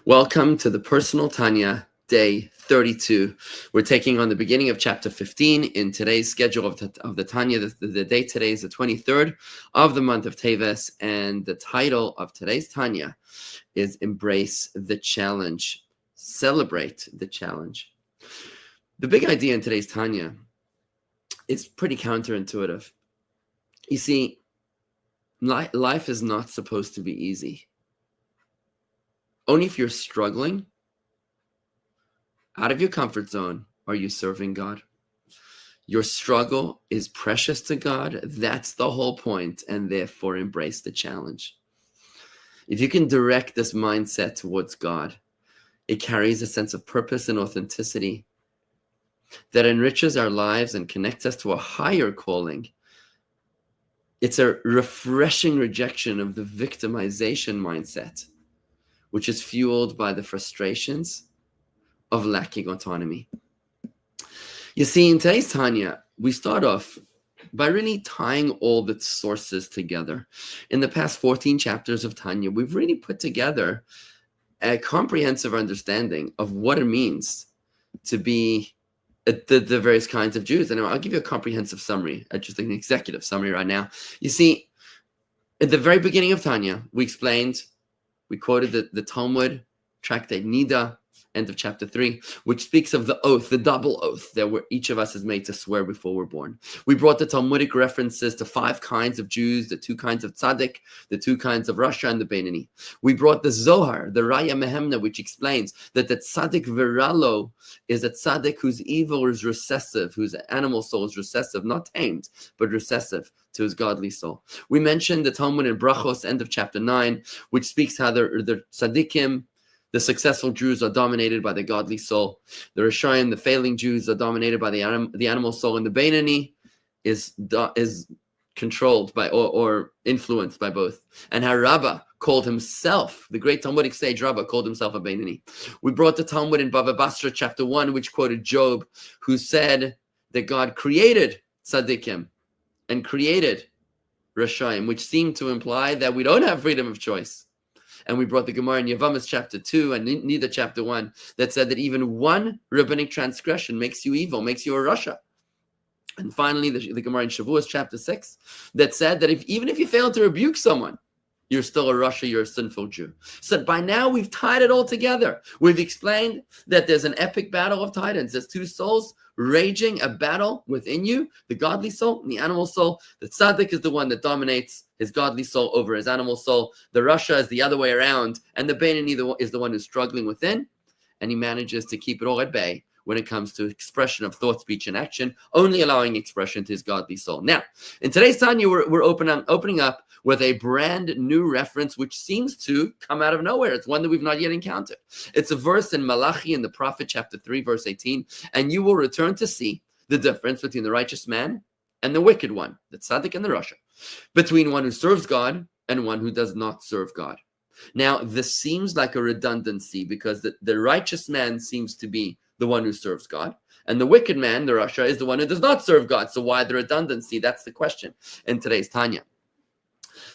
Welcome to the Personal Tanya, day 32. We're taking on the beginning of chapter 15 in today's schedule of the Tanya. The day today is the 23rd of the month of Teves, and the title of today's Tanya is Embrace the Challenge. Celebrate the challenge. The big idea in today's Tanya is pretty counterintuitive. You see, life is not supposed to be easy. Only if you're struggling out of your comfort zone are you serving God. Your struggle is precious to God. That's the whole point, and therefore embrace the challenge. If you can direct this mindset towards God, it carries a sense of purpose and authenticity that enriches our lives and connects us to a higher calling. It's a refreshing rejection of the victimization mindset, which is fueled by the frustrations of lacking autonomy. You see, in today's Tanya, we start off by really tying all the sources together. In the past 14 chapters of Tanya, we've really put together a comprehensive understanding of what it means to be the various kinds of Jews. And I'll give you a comprehensive summary, just an executive summary right now. You see, at the very beginning of Tanya, we quoted the Talmud, tractate Nida, end of chapter 3, which speaks of the oath, the double oath that each of us is made to swear before we're born. We brought the Talmudic references to 5 kinds of Jews, the 2 kinds of tzaddik, the 2 kinds of Rasha, and the Beinoni. We brought the Zohar, the Raya Mehemna, which explains that the tzaddik viralo is a tzaddik whose evil is recessive, whose animal soul is recessive, not tamed, but recessive to his godly soul. We mentioned the Talmud in Brachos, end of chapter 9, which speaks how the tzaddikim, the successful Jews, are dominated by the godly soul. The Rishayim, the failing Jews, are dominated by the animal soul, and the Beinoni is controlled by or influenced by both. And how Rabbah called himself, the great Talmudic sage Rabbah, called himself a Beinoni. We brought the Talmud in Bava Basra, chapter 1, which quoted Job, who said that God created tzaddikim and created Rishayim, which seemed to imply that we don't have freedom of choice. And we brought the Gemara in Yevamos chapter 2 and Nida chapter 1 that said that even one rabbinic transgression makes you evil, makes you a Rasha. And finally, the Gemara in Shavuos chapter 6 that said that even if you fail to rebuke someone, you're still a Rasha, you're a sinful Jew. So by now we've tied it all together. We've explained that there's an epic battle of titans. There's 2 souls raging a battle within you, the godly soul and the animal soul. The tzaddik is the one that dominates his godly soul over his animal soul. The Rasha is the other way around, and the Beinoni is the one who's struggling within, and he manages to keep it all at bay when it comes to expression of thought, speech, and action, only allowing expression to his godly soul. Now, in today's Tanya, we're opening up with a brand new reference, which seems to come out of nowhere. It's one that we've not yet encountered. It's a verse in Malachi in the prophet, chapter 3, verse 18, and you will return to see the difference between the righteous man and the wicked one, the tzaddik and the rasha, between one who serves God and one who does not serve God. Now, this seems like a redundancy because the righteous man seems to be the one who serves God, and the wicked man, the rasha, is the one who does not serve God. So why the redundancy? That's the question in today's Tanya.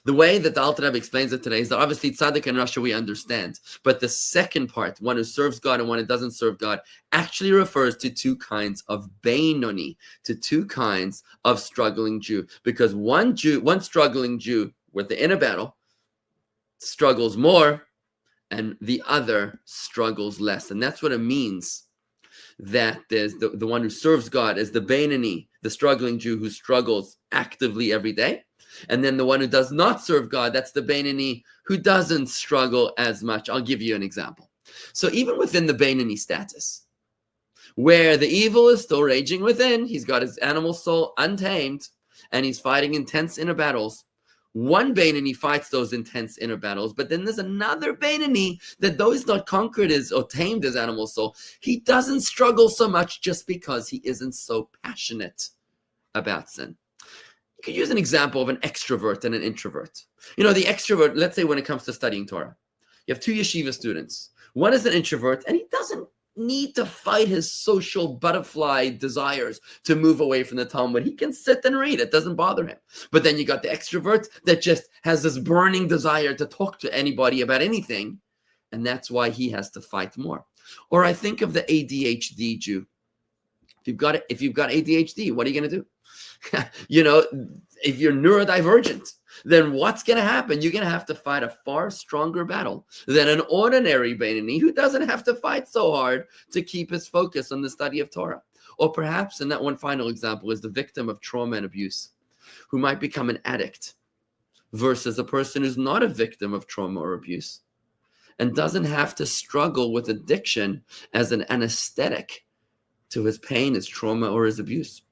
The way that the Alter Rebbe explains it today is that obviously tzaddik and rasha we understand, but the second part, one who serves God and one who doesn't serve God, actually refers to 2 kinds of Beinoni, to 2 kinds of struggling Jew, because one struggling Jew within a battle struggles more, and the other struggles less, and that's what it means. That there's the one who serves God as the Beinoni, the struggling Jew who struggles actively every day. And then the one who does not serve God, that's the Beinoni who doesn't struggle as much. I'll give you an example. So even within the Beinoni status, where the evil is still raging within, he's got his animal soul untamed, and he's fighting intense inner battles. One Beinoni fights those intense inner battles, but then there's another Beinoni that though he's not conquered or tamed his animal soul, he doesn't struggle so much just because he isn't so passionate about sin. You could use an example of an extrovert and an introvert. The extrovert, let's say when it comes to studying Torah, you have 2 yeshiva students. One is an introvert, and he doesn't need to fight his social butterfly desires to move away from the Talmud. He can sit and read. It doesn't bother him. But then you got the extrovert that just has this burning desire to talk to anybody about anything. and that's why he has to fight more. Or I think of the ADHD Jew. If you've got ADHD, what are you going to do? If you're neurodivergent, then what's going to happen? You're going to have to fight a far stronger battle than an ordinary Beinoni who doesn't have to fight so hard to keep his focus on the study of Torah. Or perhaps, and that one final example, is the victim of trauma and abuse, who might become an addict versus a person who's not a victim of trauma or abuse and doesn't have to struggle with addiction as an anesthetic to his pain, his trauma, or his abuse.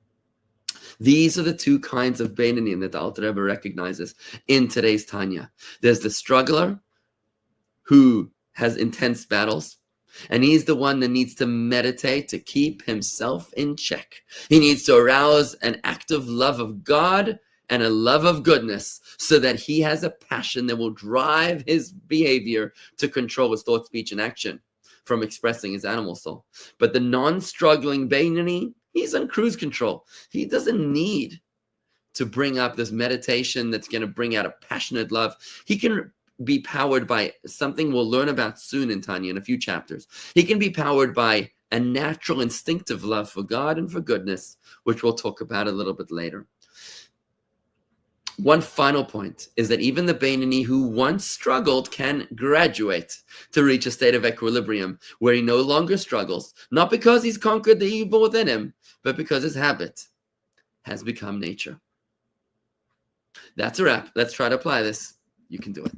These are the two kinds of Beinonim that the Alter Rebbe recognizes in today's Tanya. There's the struggler who has intense battles, and he's the one that needs to meditate to keep himself in check. He needs to arouse an active love of God and a love of goodness so that he has a passion that will drive his behavior to control his thought, speech, and action from expressing his animal soul. But the non-struggling Beinoni, he's on cruise control. He doesn't need to bring up this meditation that's going to bring out a passionate love. He can be powered by something we'll learn about soon in Tanya in a few chapters. He can be powered by a natural instinctive love for God and for goodness, which we'll talk about a little bit later. One final point is that even the Beinoni who once struggled can graduate to reach a state of equilibrium where he no longer struggles, not because he's conquered the evil within him, but because his habit has become nature. That's a wrap. Let's try to apply this. You can do it.